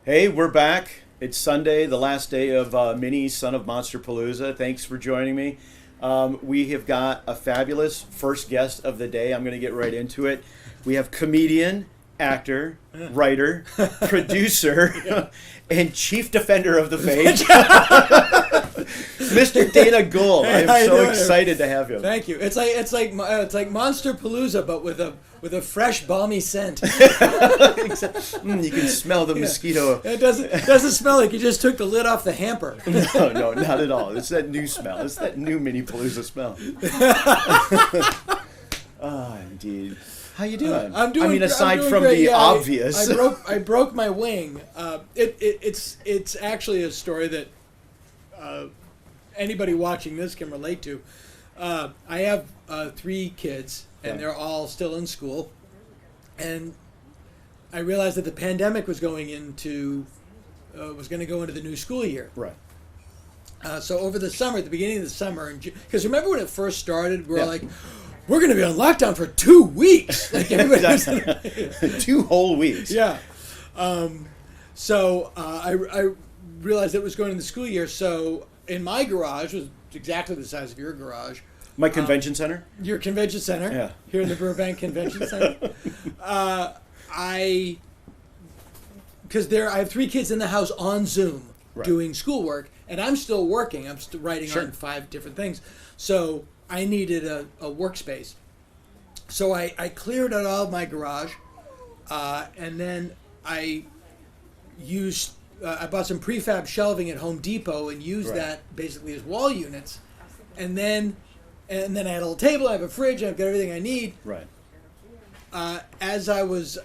Hey, we're back. It's Sunday, the last day of Mini Son of Monsterpalooza. Thanks for joining me. We have got a fabulous first guest of the day. I'm going to get right into it. We have comedian, actor, writer, producer, and chief defender of the faith, Mr. Dana Gould. Hey, I'm so excited to have you. Thank you. It's like Monsterpalooza, but with a fresh, balmy scent. You can smell the mosquito. It doesn't smell like you just took the lid off the hamper. No, not at all. It's that new smell. It's that new Mini Palooza smell. Indeed. How you doing? I'm doing. I mean, aside from great. the obvious, I broke my wing. It's actually a story that anybody watching this can relate to. I have 3 kids, and they're all still in school. And I realized that the pandemic was going to go into the new school year. right? So over the summer, at the beginning of the summer, because remember when it first started, we were like, we're going to be on lockdown for 2 weeks. Like everybody was 2 whole weeks. Yeah. So I realized it was going into the school year. So in my garage, was exactly the size of your garage. My convention center. Your convention center. Yeah. Here in the Burbank Convention Center. I have 3 kids in the house on Zoom doing schoolwork, and I'm still working. I'm still writing on 5 different things. So I needed a workspace. So I cleared out all of my garage, and then I bought some prefab shelving at Home Depot and used that basically as wall units. And then I had a little table, I have a fridge, I've got everything I need. Right. As I was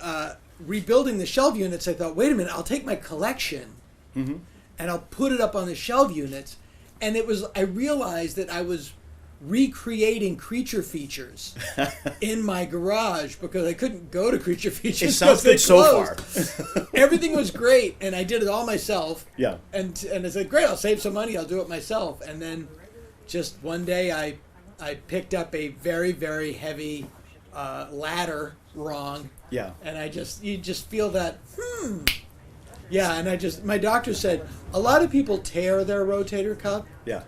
rebuilding the shelf units, I thought, wait a minute, I'll take my collection and I'll put it up on the shelf units. And I realized that I was recreating creature features in my garage because I couldn't go to creature features. It sounds good so far. Everything was great, and I did it all myself. Yeah. And I said, great, I'll save some money, I'll do it myself. And then just one day I picked up a very, very heavy ladder wrong. Yeah. And you just feel that, Yeah, and my doctor said, a lot of people tear their rotator cuff. Yeah.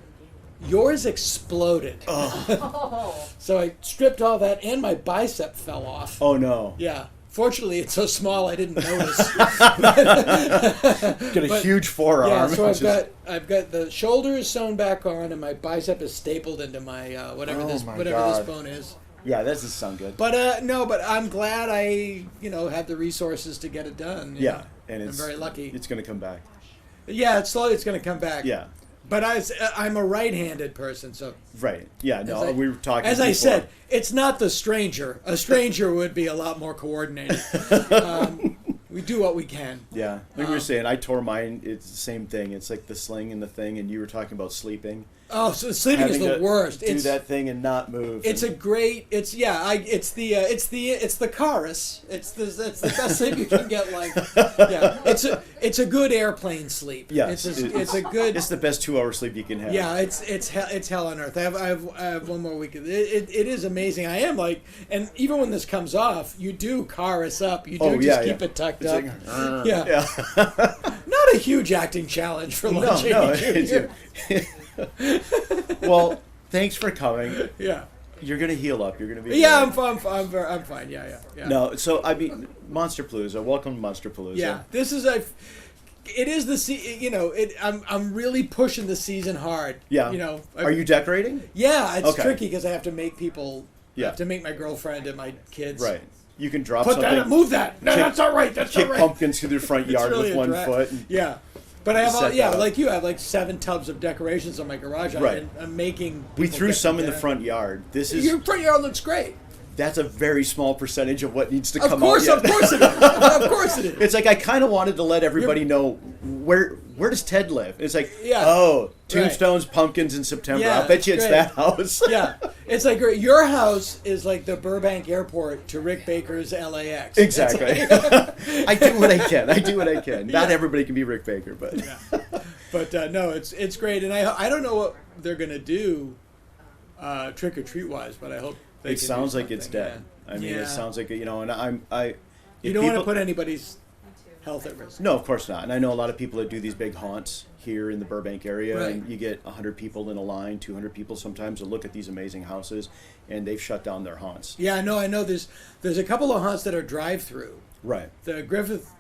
Yours exploded. Oh. So I stripped all that, and my bicep fell off. Oh no. Yeah. Fortunately, it's so small I didn't notice. Got a huge forearm. Yeah, so I've got the shoulders sewn back on, and my bicep is stapled into my whatever this bone is. Yeah, that doesn't sound good. But no, but I'm glad I had the resources to get it done. Yeah, and I'm very lucky. It's going to come back. Yeah, it's going to come back. Yeah. But I'm a right-handed person, so... Right. Yeah, no, we were talking As before. I said, it's not the stranger. A stranger would be a lot more coordinated. We do what we can. Yeah. Like we were saying, I tore mine. It's the same thing. It's like the sling and the thing, and you were talking about sleeping. Oh, so sleeping is the worst. Do that thing and not move. It's a great. It's the chorus. It's the best sleep you can get. It's a good airplane sleep. Yeah, it's a good. It's the best 2-hour sleep you can have. Yeah, it's hell on earth. I have one more week. It is amazing. I am and even when this comes off, you do chorus up. You do keep it tucked up. Like, yeah. Not a huge acting challenge for Lon Chaney Jr. Well, thanks for coming. Yeah. You're gonna heal up. You're gonna be. Yeah, I'm fine. Yeah. No, so I mean, Monsterpalooza. Welcome to Monsterpalooza. Yeah, this is it is the I'm really pushing the season hard. Yeah. Are you decorating? Yeah, it's tricky because I have to make people. Yeah. I have to make my girlfriend and my kids. Right. You can drop Put something. that. Move that. No, that's all right. That's kick all right. pumpkins through their front yard really with 1 foot. Yeah. But I have I have like 7 tubs of decorations on my garage. Right. I'm making. We threw some in the front yard. Your front yard looks great. That's a very small percentage of what needs to come out yet. Of course it is. Of course it is. It's like I kind of wanted to let everybody know where does Ted live? It's like, tombstones, pumpkins in September. Yeah, I'll bet you it's great. that house. Yeah. It's like your house is like the Burbank Airport to Rick Baker's LAX. Exactly. I do what I can. Not everybody can be Rick Baker, but But no, it's great, and I don't know what they're gonna do trick or treat wise, but I hope they it can sounds do like it's dead. Yeah. I mean, it sounds like and you don't want to put anybody's health at risk. No, of course not. And I know a lot of people that do these big haunts here in the Burbank area, Right. and you get 100 people in a line, 200 people sometimes to look at these amazing houses, and they've shut down their haunts. Yeah, no, I know. There's a couple of haunts that are drive-through. Right. The Griffith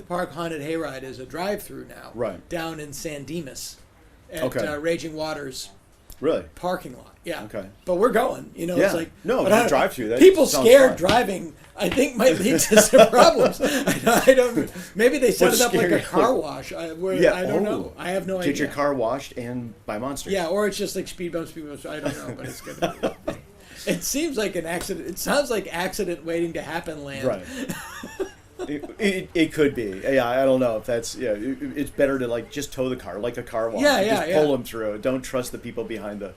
Park Haunted Hayride is a drive-through now. Right. Down in San Dimas, at Okay. Raging Waters Really? parking lot. Yeah. Okay. But we're going. You know, Yeah. it's like No, but the I don't- drive-through, that People sounds scared fun. driving, I think, might lead to some problems. I don't. Maybe they set What's it up like a scary? car wash. I don't know. I have no idea. Get your car washed and by monsters. Yeah, or it's just like speed bumps. I don't know, but it's gonna be. It seems like an accident. It sounds like accident waiting to happen land. Right. It could be. Yeah, I don't know if that's. Yeah, it's better to like just tow the car like a car wash. Yeah, You yeah, just yeah. pull them through. Don't trust the people behind the.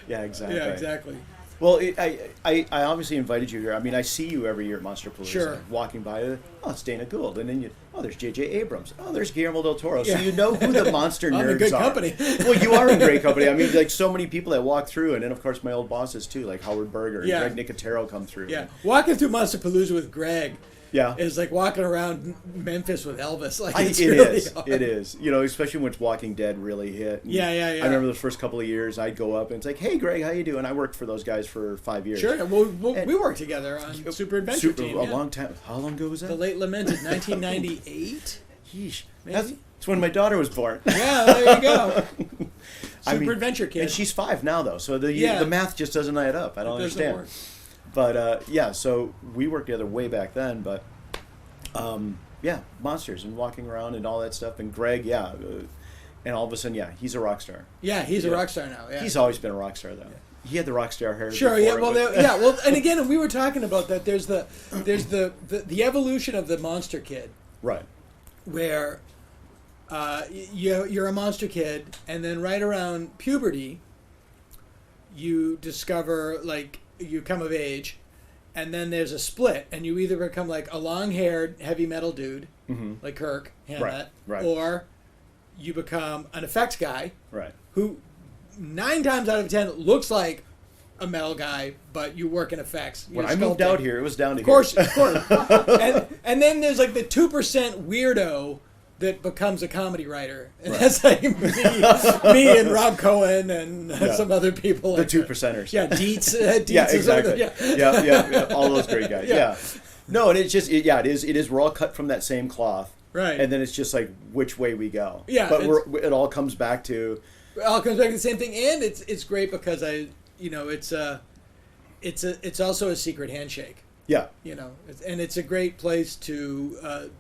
Yeah, exactly. Yeah, exactly. Well, I obviously invited you here. I mean, I see you every year at Monsterpalooza. Sure. Walking by, oh, it's Dana Gould, and then there's J.J. Abrams. Oh, there's Guillermo del Toro. Yeah. So you know who the monster nerds I'm in good are. company. Well, you are in great company. I mean, like so many people that walk through, and then of course my old bosses too, like Howard Berger and Yeah. Greg Nicotero come through. Yeah, walking through Monsterpalooza with Greg. Yeah. Is like walking around Memphis with Elvis. Like it's It really is. hard. It is. You know, especially when Walking Dead really hit. And Yeah. I remember the first couple of years, I'd go up and it's like, "Hey, Greg, how you doing?" I worked for those guys for 5 years. Sure. Well, we worked together on Super Adventure Team. A Yeah. long time. How long ago was that? The late lamented 1998. Yeesh. Maybe? That's when my daughter was born. Yeah, there you go. I Super mean, Adventure Kid. And she's 5 now, though, so the Yeah. math just doesn't add up. I don't It doesn't understand. work. But yeah, so we worked together way back then. But yeah, monsters and walking around and all that stuff. And Greg, yeah, and all of a sudden, yeah, he's a rock star. Yeah, he's a rock star now. Yeah. He's always been a rock star, though. He had the rock star hair. Sure. before, Yeah. Well. but- Yeah. Well. And again, we were talking about that. There's the evolution of the Monster Kid, right. where you're a monster kid, and then right around puberty, you discover like you come of age, and then there's a split, and you either become like a long-haired heavy metal dude, like Kirk Hammett, right. or you become an effects guy Right. who 9 times out of 10 looks like a metal guy, but you work in effects. When You're I moved sculpting. out here, it was down to Of course. And then there's like the 2% weirdo that becomes a comedy writer. And that's like me and Rob Cohen and some other people. The Like 2%ers. Yeah, Dietz. Yeah, is exactly. Yeah. All those great guys. Yeah. No, and it's just, it is. We're all cut from that same cloth. Right. And then it's just like which way we go. Yeah, But it all comes back to. It all comes back to the same thing, and it's great because it's also a secret handshake. Yeah. And it's a great place to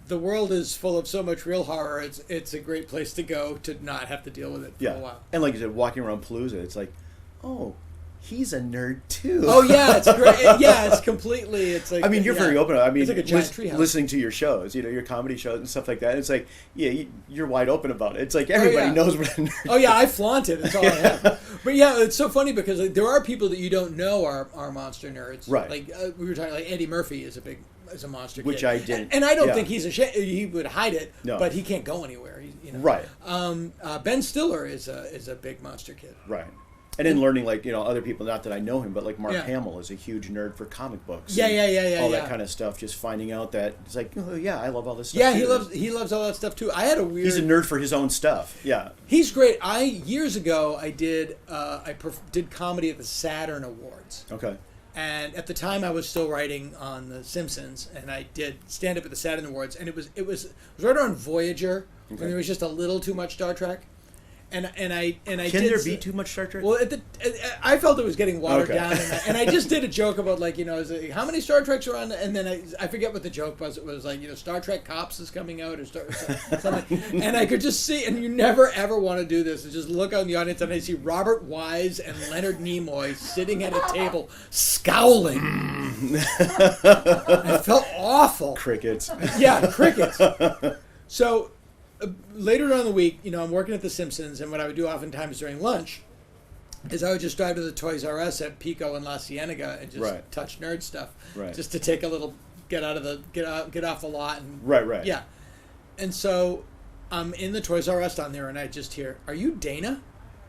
the world is full of so much real horror. It's a great place to go to not have to deal with it for a while. And like you said, walking around Palooza, it's like, oh, he's a nerd too. Oh yeah, it's great. Yeah, it's completely. It's like I mean, you're very open. I mean, it's like a giant treehouse. listening to your shows, your comedy shows and stuff like that. It's like, yeah, you're wide open about it. It's like everybody knows what a nerd. Oh yeah, I flaunt it. It's all I have. But yeah, it's so funny because like, there are people that you don't know are monster nerds. Right. Like we were talking, like Andy Murphy is a monster kid. Which I didn't. And I don't think he's he would hide it. No. But he can't go anywhere. Right. Ben Stiller is a big monster kid. Right. And then learning, like, other people, not that I know him, but like Mark Yeah. Hamill is a huge nerd for comic books. Yeah, and all yeah. that kind of stuff. Just finding out that it's like, oh yeah, I love all this stuff. Yeah, too. he loves all that stuff too. I had a weird. He's a nerd for his own stuff. Yeah. He's great. Years ago I did did comedy at the Saturn Awards. Okay. And at the time, I was still writing on The Simpsons, and I did stand up at the Saturn Awards, and it was right around Voyager, when there was just a little too much Star Trek, and I Can did there be too much Star Trek? Well, I felt it was getting watered Okay. down, and I just did a joke about like I was like, how many Star Treks are on, and then I forget what the joke was. It was like Star Trek Cops is coming out or something, and I could just see, and you never ever want to do this, is just look out in the audience and I see Robert Wise and Leonard Nimoy sitting at a table scowling. I felt awful. Crickets. Yeah, crickets. So later on in the week, I'm working at The Simpsons, and what I would do oftentimes during lunch is I would just drive to the Toys R Us at Pico and La Cienega and just touch nerd stuff, just to take a little get off the lot and Right. yeah. And so I'm in the Toys R Us down there, and I just hear, "Are you Dana?"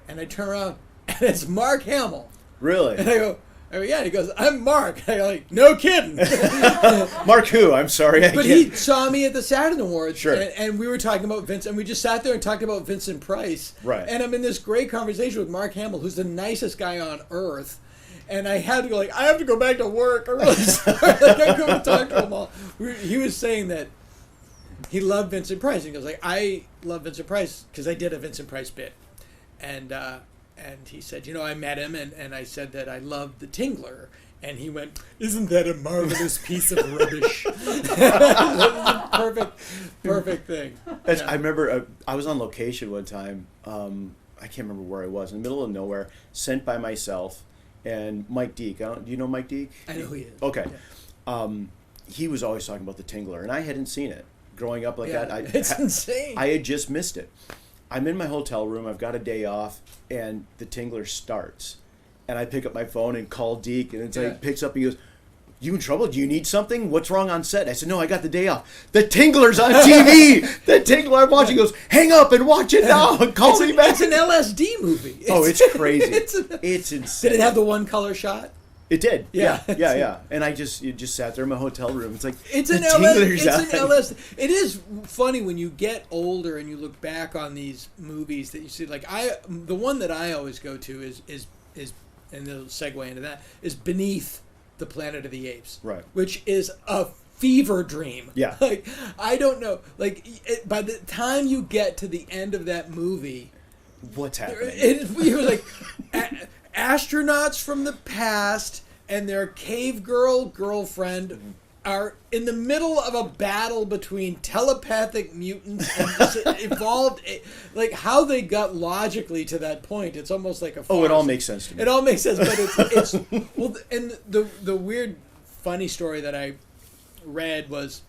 And I turn around, and it's Mark Hamill. Really? And I go, I go, yeah. He goes, I'm Mark. I go, like, no kidding. Mark who? I'm sorry. But he saw me at the Saturn Awards, Sure. and we were talking about Vince, and we just sat there and talked about Vincent Price. Right. And I'm in this great conversation with Mark Hamill, who's the nicest guy on earth. And I had to go, like, I have to go back to work. I'm really sorry. Like, I couldn't talk to him all. He was saying that he loved Vincent Price. And he goes, like, I love Vincent Price because I did a Vincent Price bit. And he said, I met him, and I said that I loved The Tingler. And he went, isn't that a marvelous piece of rubbish? Perfect thing. Yeah. I remember I was on location one time. I can't remember where I was, in the middle of nowhere, sent by myself and Mike Deek. Do you know Mike Deek? I know who he is. Okay. Yeah. He was always talking about The Tingler, and I hadn't seen it. Growing up like that, it's insane. I had just missed it. I'm in my hotel room. I've got a day off, and The Tingler starts. And I pick up my phone and call Deke, and it's like, picks up, and he goes, you in trouble? Do you need something? What's wrong on set? I said, no, I got the day off. The Tingler's on TV. The Tingler I'm watching. He goes, hang up and watch it now and call me back. It's an LSD movie. It's crazy. It's insane. Did it have the one color shot? It did. Yeah. Yeah. And I just sat there in my hotel room. It's like, it's an LSD. It is funny when you get older and you look back on these movies that you see. Like the one that I always go to is and they'll segue into that, is Beneath the Planet of the Apes. Right. Which is a fever dream. Yeah. Like, I don't know. Like, by the time you get to the end of that movie, what's happening? It was like astronauts from the past and their cave girlfriend are in the middle of a battle between telepathic mutants and this evolved, like how they got logically to that point. It's almost like a farce. Oh, it all makes sense to me. It all makes sense, but it's well, and the weird funny story that I read was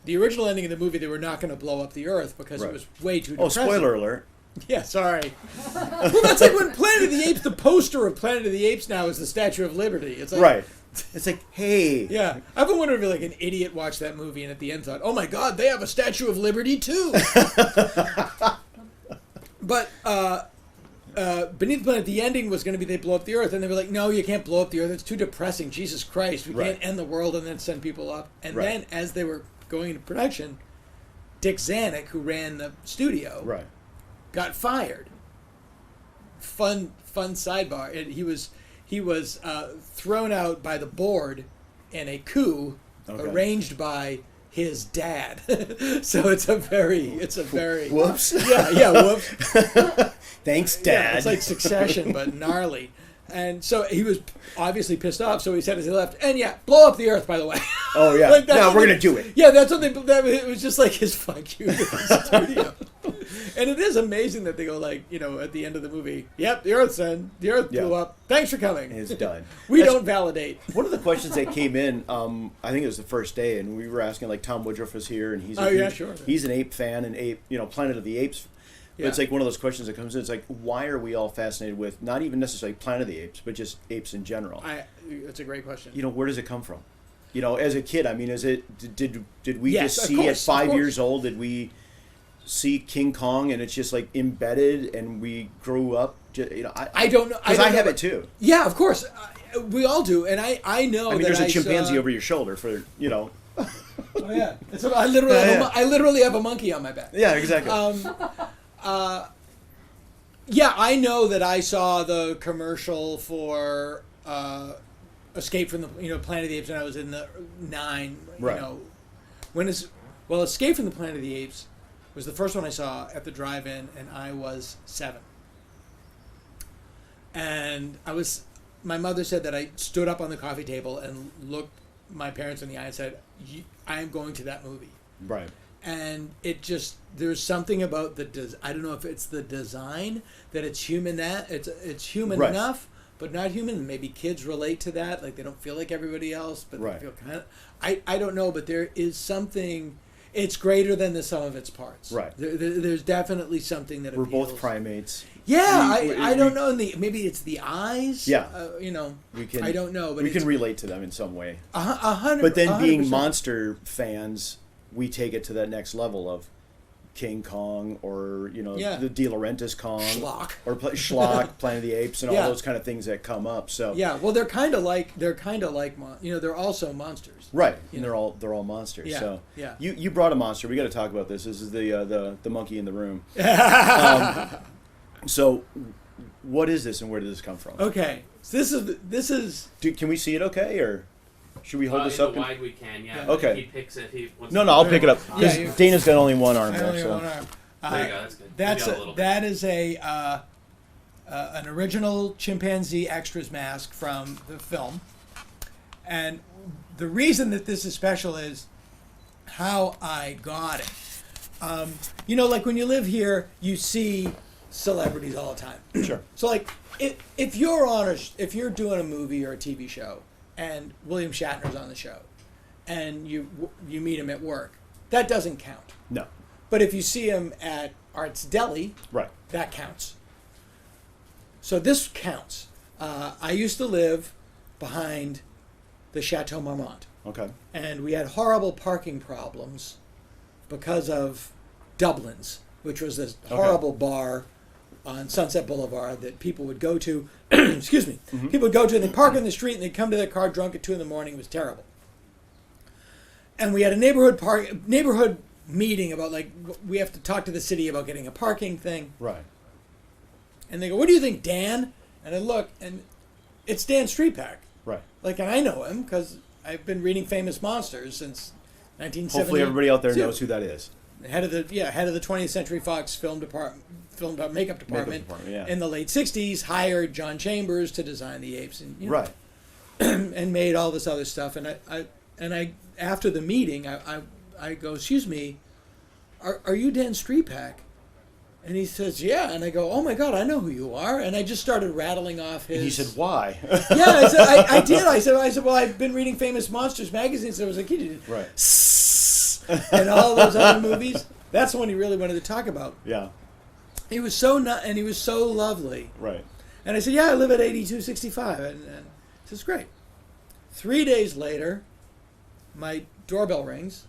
the original ending of the movie. They were not going to blow up the Earth because it was way too depressing. Spoiler alert. Yeah, sorry. Well, that's like when Planet of the Apes, the poster of Planet of the Apes now is the Statue of Liberty. It's like, right. It's like, hey. Yeah. I've been wondering if like an idiot watched that movie and at the end thought, oh my God, they have a Statue of Liberty too. But Beneath the Planet, the ending was going to be they blow up the Earth. And they were like, no, you can't blow up the Earth. It's too depressing. Jesus Christ. We can't end the world and then send people up. And then as they were going into production, Dick Zanuck, who ran the studio, got fired. Fun sidebar. He was thrown out by the board in a coup arranged by his dad. So it's a very whoops. Yeah, whoops. Thanks, Dad. Yeah, it's like Succession, but gnarly. And so he was obviously pissed off, so he said as he left, and blow up the Earth, by the way. Oh, yeah. Like no, we're going to do it. Yeah, that's what it was just like his fuck you to the studio. And it is amazing that they go like, at the end of the movie, yep, the Earth blew up. Thanks for coming. It's done. We don't validate. One of the questions that came in, I think it was the first day, and we were asking, like, Tom Woodruff was here, and he's he's an ape fan, and Planet of the Apes. But it's like one of those questions that comes in. It's like, why are we all fascinated with not even necessarily Planet of the Apes, but just apes in general? That's a great question. Where does it come from? As a kid, I mean, did we just see course, at 5 years old? Did we see King Kong and it's just like embedded, and we grew up? I don't know. Because I have it too. Yeah, of course, we all do, and I know. I mean, there's a chimpanzee over your shoulder for Oh yeah, I literally have a monkey on my back. Yeah, exactly. Yeah, I know that I saw the commercial for Escape from the Planet of the Apes when I was in the 9. Right. Escape from the Planet of the Apes was the first one I saw at the drive-in, and I was 7. And my mother said that I stood up on the coffee table and looked my parents in the eye and said, I am going to that movie. Right. And there's something about I don't know if it's the design that it's human, it's human enough, but not human. Maybe kids relate to that, like they don't feel like everybody else, but they feel kind of. I don't know, but there is something. It's greater than the sum of its parts. Right. There's definitely something that we're appeals. both primates. Yeah, I don't know. Maybe it's the eyes. Yeah. We can. I don't know, but we can relate to them in some way. 100. But then, 100%. being monster fans, we take it to that next level of King Kong or Yeah. the De Laurentiis Kong Schlock. or Schlock, Planet of the Apes, and Yeah. all those kind of things that come up. So Yeah, well, they're kind of like they're also monsters. right, You and know. they're all monsters. Yeah, So yeah. you brought a monster. We got to talk about this. This is the monkey in the room. So what is this and where did this come from? Okay, so this is Can we see it? Okay, or should we hold this In up? the wide we can, yeah. Okay. He picks it. He wants No, to- I'll pick it up Yeah, because you- Dana's got only one arm I there. only So have one arm. There you go. That's good. Maybe a little bit. That is an original chimpanzee extras mask from the film, and the reason that this is special is how I got it. Like when you live here, you see celebrities all the time. sure. So like if you're doing a movie or a TV show and William Shatner's on the show and you meet him at work, that doesn't count. No. But if you see him at Art's Deli, Right. that counts. So this counts. I used to live behind the Chateau Marmont, Okay. and we had horrible parking problems because of Dublin's, which was this horrible bar on Sunset Boulevard that people would go to. Excuse me. Mm-hmm. People would go to, and they'd park in the street, and they'd come to their car drunk at 2 a.m. It was terrible. And we had a neighborhood meeting about, like, we have to talk to the city about getting a parking thing. Right. And they go, "What do you think, Dan?" And I look, and it's Dan Streetpack. Right. Like, and I know him because I've been reading Famous Monsters since 1970. Hopefully everybody out there knows who that is. Head of the 20th Century Fox makeup department yeah. in the late 60s, hired John Chambers to design the apes, and Right. and made all this other stuff. And I after the meeting, I go, "Excuse me, are you Dan Streetpack?" And he says, "Yeah." And I go, "Oh my God, I know who you are." And I just started rattling off his. And he said, "Why?" "Yeah." I said, "I did." I said, "Well, I've been reading Famous Monsters magazine since I was a kid." Right. And all those other movies. That's the one he really wanted to talk about. Yeah. He was so and he was so lovely. Right. And I said, "Yeah, I live at 8265," and he says, "Great." 3 days later, my doorbell rings,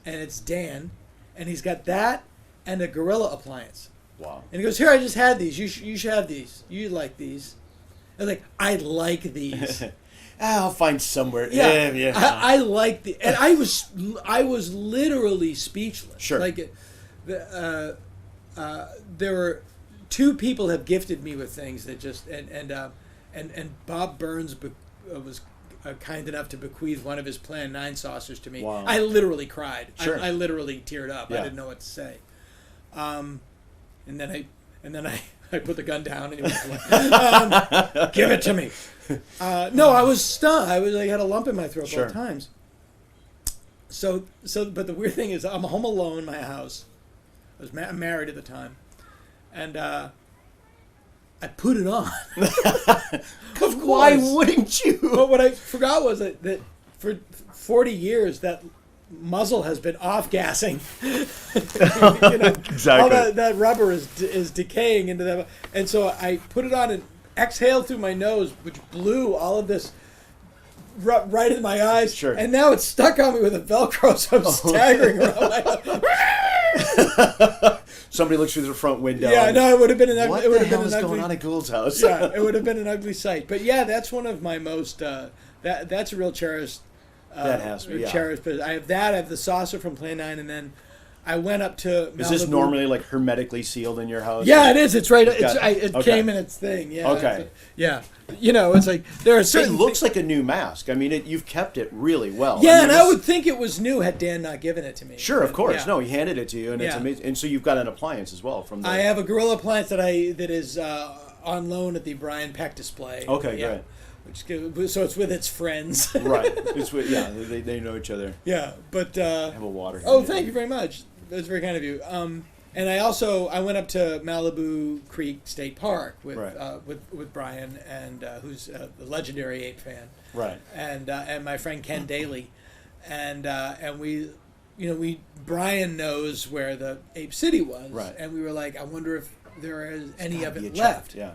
and it's Dan, and he's got that and a Gorilla appliance. Wow. And he goes, "Here, I just had these. You should have these. You like these." I was like, "I like these." I'll find somewhere. Yeah, Yeah. I like the, and I was literally speechless. Sure. Like, there were 2 people have gifted me with things that just and Bob Burns was kind enough to bequeath one of his Plan 9 saucers to me. Wow. I literally cried. Sure. I literally teared up. Yeah. I didn't know what to say. And then I put the gun down and he was like, "Give it to me." No, I was stunned. I had a lump in my throat Sure. both times. So, but the weird thing is, I'm home alone in my house. I was married at the time, and I put it on. Of Why course. wouldn't you? But what I forgot was that for 40 years that muzzle has been off-gassing. Exactly. All that rubber is decaying into that. And so I put it on and exhaled through my nose, which blew all of this right in my eyes. Sure. And now it's stuck on me with a Velcro, so I'm staggering around. Somebody looks through the front window. Yeah, no, it would have been an What ugly. It would the have been hell an is ugly. going on at Gould's house? Yeah, it would have been an ugly sight. But yeah, that's one of my most. That's a real cherished. That has to be, yeah. cherished. But I have that. I have the saucer from Plan 9, and then I went up to Malibu. Is this normally like hermetically sealed in your house? Yeah, it is. It's right. It's, Got it. it Okay. came in its thing. Yeah. Okay. Yeah. It's like there are So it certain. looks like a new mask. I mean, you've kept it really well. Yeah, mean, and this- I would think it was new had Dan not given it to me. Sure, of course. Yeah. No, he handed it to you, and it's Yeah. amazing. And so you've got an appliance as well from the. I have a Gorilla appliance that is on loan at the Brian Peck display. Okay, yeah. great. So it's with its friends. Right. It's with, yeah, they know each other. Yeah, but. I have a water. Here. Oh, thank you very much. That's very kind of you. And I went up to Malibu Creek State Park with Right. with Brian and who's a legendary ape fan, Right. and my friend Ken Daly, and we, Brian knows where the Ape City was, Right. and we were like, I wonder if there is any Gotta of be it a check, left. Yeah.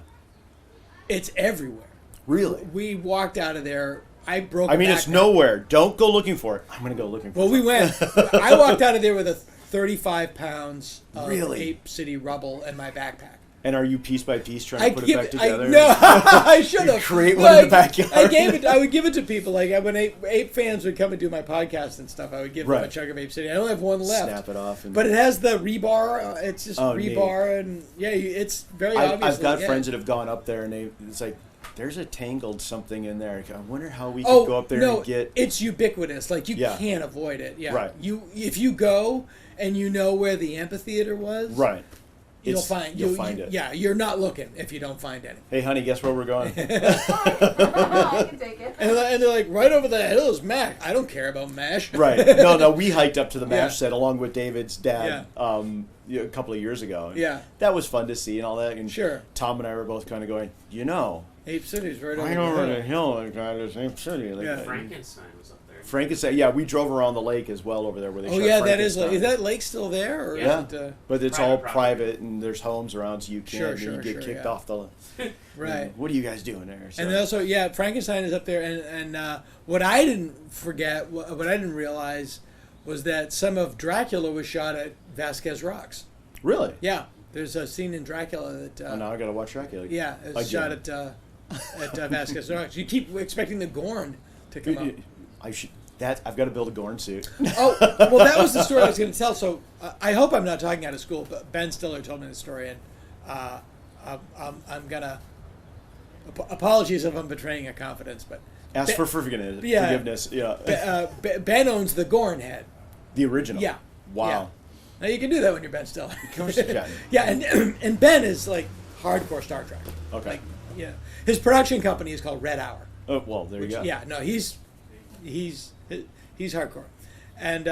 It's everywhere. Really? We walked out of there. I broke. I mean, a it's backpack. nowhere. Don't go looking for it. I'm gonna go looking for Well, it. we went. I walked out of there with 35 pounds of Really? Ape City rubble in my backpack. And are you piece by piece trying to put it back together? No, I should have. Create one in the backyard. I would give it to people. Like when ape fans would come and do my podcast and stuff, I would give them a chunk of Ape City. I only have one left. Snap it off. But it has the rebar. It's just rebar, and it's very obvious. I've got friends that have gone up there, and it's like, there's a tangled something in there. I wonder how we could go up there and get. It's ubiquitous. Like you can't avoid it. Yeah. Right. If you go and you know where the amphitheater was. Right. You'll find it. Yeah, you're not looking if you don't find any. Hey, honey, guess where we're going? I can take it. And they're like, right over the hill is MASH. I don't care about MASH. Right. No, we hiked up to the MASH set along with David's dad a couple of years ago. Yeah. That was fun to see and all that. And sure. Tom and I were both kind of going, Ape City's right over the hill. There's Ape City. Frankenstein was up there. Frankenstein, we drove around the lake as well over there where they shot Frankenstein. Is that lake still there? Or yeah, is it, but it's all private and there's homes around, so you can't you get kicked off the. Right. What are you guys doing there? So. And also, Frankenstein is up there, and what I didn't forget, what I didn't realize, was that some of Dracula was shot at Vasquez Rocks. Really? Yeah. There's a scene in Dracula that. Now I gotta watch Dracula. Yeah, it's shot at Vasquez Rocks. You keep expecting the Gorn to come up. I've got to build a Gorn suit. Oh, well, that was the story I was going to tell. So I hope I'm not talking out of school, but Ben Stiller told me the story, and I'm gonna apologies if I'm betraying a confidence, but ask for forgiveness. Yeah. Ben owns the Gorn head. The original. Yeah. Wow. Yeah. Now you can do that when you're Ben Stiller. Of course you can. Yeah, and Ben is like hardcore Star Trek. Okay. Like, his production company is called Red Hour. Oh well, there you go. Yeah, no, he's hardcore, and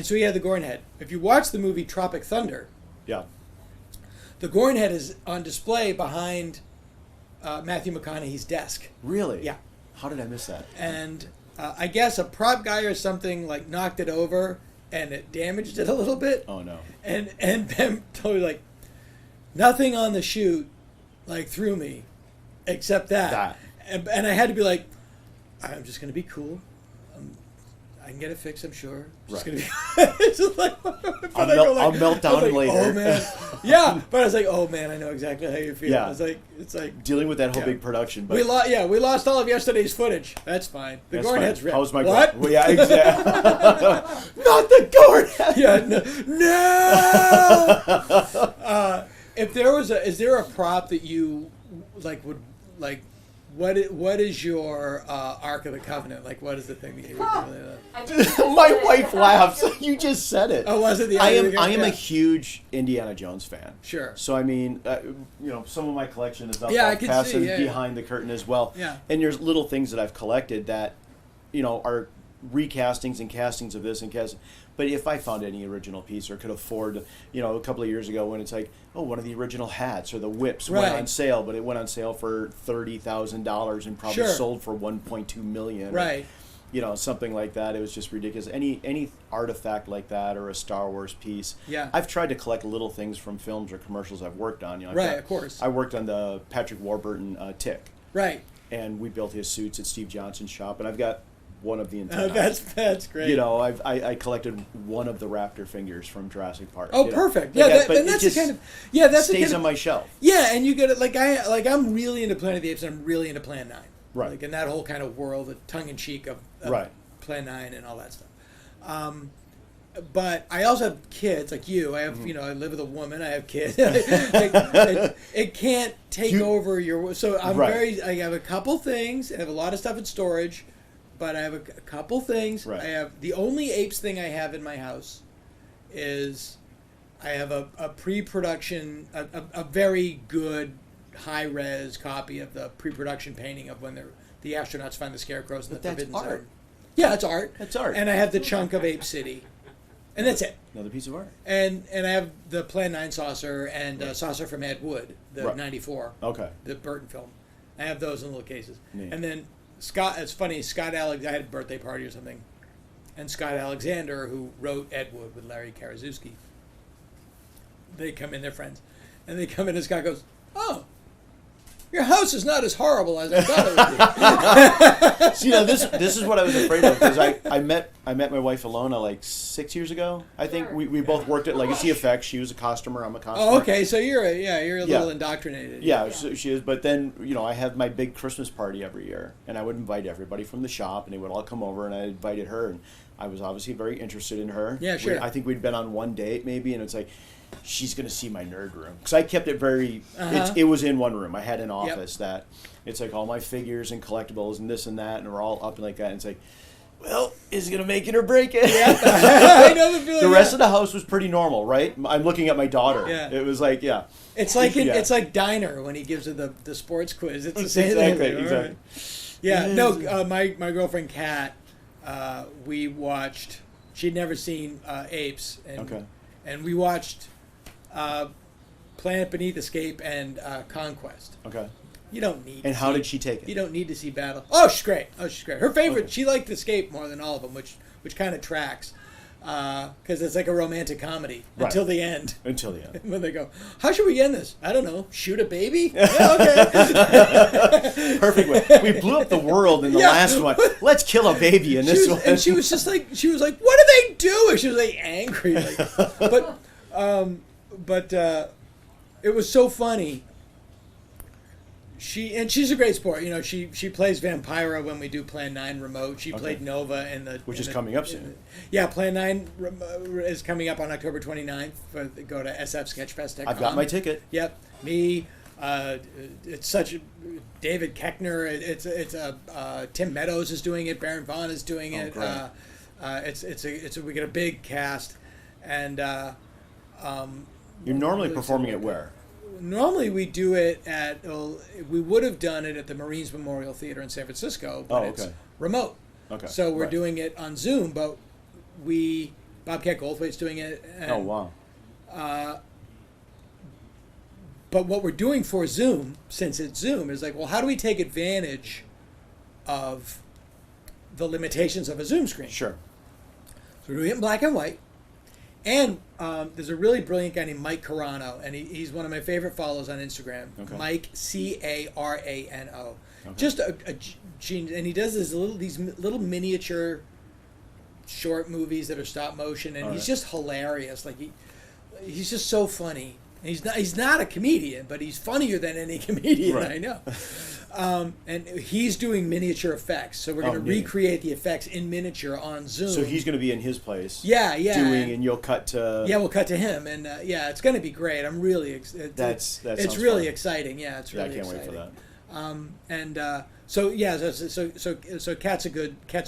so he had the Gorn head. If you watch the movie Tropic Thunder, the Gorn head is on display behind Matthew McConaughey's desk. Really? Yeah. How did I miss that? And I guess a prop guy or something like knocked it over and it damaged it a little bit. Oh no. And Ben told me like nothing on the shoot like threw me except that. And I had to be like, I'm just gonna be cool. I can get it fixed, I'm sure. Just gonna be, it's just like, I'll melt down later. Oh man, yeah. But I was like, oh man, I know exactly how you feel. Yeah. It's like dealing with that whole big production. But we lost all of yesterday's footage. That's fine. The Gorn head's ripped. How's my what? Well, yeah, exactly. Not the Gorn head. Yeah, no. If there was is there a prop that you would like? What is your Ark of the Covenant? Like, what is the thing that you would do? My wife laughs. You just said it. Oh, was it the? I am a huge Indiana Jones fan. Sure. So I mean, some of my collection is up I can past see, and behind the curtain as well. Yeah. And there's little things that I've collected that, are recastings and castings of this and casting. But if I found any original piece or could afford, a couple of years ago when it's like, one of the original hats or the whips went on sale, but it went on sale for $30,000 and probably sold for $1.2 million. Right. Something like that. It was just ridiculous. Any artifact like that or a Star Wars piece. Yeah. I've tried to collect little things from films or commercials I've worked on. Of course. I worked on the Patrick Warburton Tick. Right. And we built his suits at Steve Johnson's shop, and I've got one of the entire. That's great. I collected one of the raptor fingers from Jurassic Park. Oh, perfect. Yeah, that's the kind of that's stays on my shelf. Yeah, and you get it I'm really into Planet of the Apes, and I'm really into Plan 9. Right. Like in that whole kind of world, the tongue in cheek of Plan 9 and all that stuff. But I also have kids like you. I have I live with a woman. I have kids. it can't take over your. So I'm I have a couple things. I have a lot of stuff in storage. But I have a couple things. Right. I have the only apes thing I have in my house is I have a pre-production, a very good high-res copy of the pre-production painting of when the astronauts find the scarecrows in the Forbidden Zone. Yeah, it's art. That's art. And I have the chunk of Ape City, and that's it. Another piece of art. And I have the Plan 9 saucer and saucer from Ed Wood, the '94. Okay. The Burton film. I have those in little cases, Neat. and then. Scott, it's funny, I had a birthday party or something, and Scott Alexander, who wrote Ed Wood with Larry Karaszewski, they come in, they're friends, and they come in and Scott goes, oh, Your house is not as horrible as I thought it would be. See, now this is what I was afraid of, because I met my wife Alona like 6 years ago. I think we both worked at Legacy Effects. She was a costumer. I'm a costumer. Oh, okay. So you're a little indoctrinated. Yeah, so she is. But then, I have my big Christmas party every year, and I would invite everybody from the shop, and they would all come over, and I invited her, and I was obviously very interested in her. Yeah, sure. I think we'd been on one date maybe, and it's like, she's going to see my nerd room. Because I kept it very, it was in one room. I had an office that, it's like all my figures and collectibles and this and that, and we're all up like that, and it's like, well, is it going to make it or break it? Yeah. I know the feeling. The rest of the house was pretty normal, right? I'm looking at my daughter. Yeah. It was like, It's like it's like Diner when he gives her the sports quiz. It's the same exactly, thing. exactly. Right. Yeah, no, my girlfriend Kat, we watched. She'd never seen Apes, and we watched Planet Beneath, Escape, and Conquest. Okay. You don't need. And how did she take it? You don't need to see Battle. Oh, she's great. Her favorite. She liked Escape more than all of them, which kind of tracks. Because it's like a romantic comedy until the end. Until the end. When they go, how should we end this? I don't know. Shoot a baby? Yeah, okay. Perfect way. We blew up the world in the last one. Let's kill a baby in this one. And she was just like, what are they doing? She was like angry. But it was so funny. She's a great sport. She plays Vampira when we do Plan 9 remote. She played Nova in the... Which is coming up soon. Yeah, Plan 9 is coming up on October 29th. Go to sfsketchfest.com. I've got my ticket. Yep. Me. It's such a... David Keckner. It's Tim Meadows is doing it. Baron Vaughn is doing it. Great. We get a big cast. And... You're normally performing it where? Normally we do it at, we would have done it at the Marines Memorial Theater in San Francisco, but it's remote. Okay. So we're doing it on Zoom, but Bobcat Goldthwait's doing it. And, oh, wow. But what we're doing for Zoom, since it's Zoom, is like, well, how do we take advantage of the limitations of a Zoom screen? Sure. So we're doing it in black and white. And there's a really brilliant guy named Mike Carano, and he's one of my favorite follows on Instagram. Okay. Mike Carano, just a genius, and he does these little miniature short movies that are stop motion, and he's just hilarious. Like he's just so funny. And he's not a comedian, but he's funnier than any comedian I know. And he's doing miniature effects, so we're going to recreate the effects in miniature on Zoom. So he's going to be in his place. Yeah. Doing, and you'll cut to. Yeah, we'll cut to him, and it's going to be great. I'm really excited. It's really exciting. Yeah, it's really exciting. I can't wait for that. So Kat's a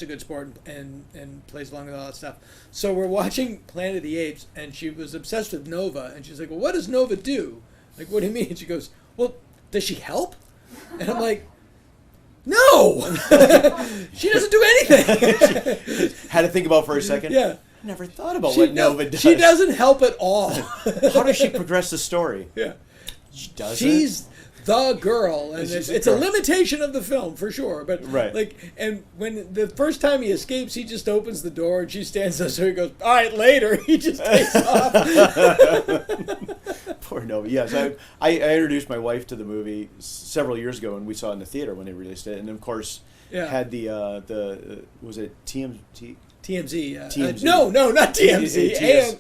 good sport and plays along with all that stuff. So we're watching Planet of the Apes, and she was obsessed with Nova, and she's like, "Well, what does Nova do?" Like, what do you mean? And she goes, "Well, does she help?" And I'm like, "No, she doesn't do anything." Had to think about for a second. Yeah. Never thought about what Nova does. She doesn't help at all. How does she progress the story? Yeah. She doesn't. She's the girl, and it's a limitation of the film for sure. But and when the first time he escapes, he just opens the door and she stands there. So he goes, "All right, later." He just takes off. Poor Nova. Yes, I introduced my wife to the movie several years ago, and we saw it in the theater when they released it, and of course had the was it TMZ? TMZ. No, not TMZ.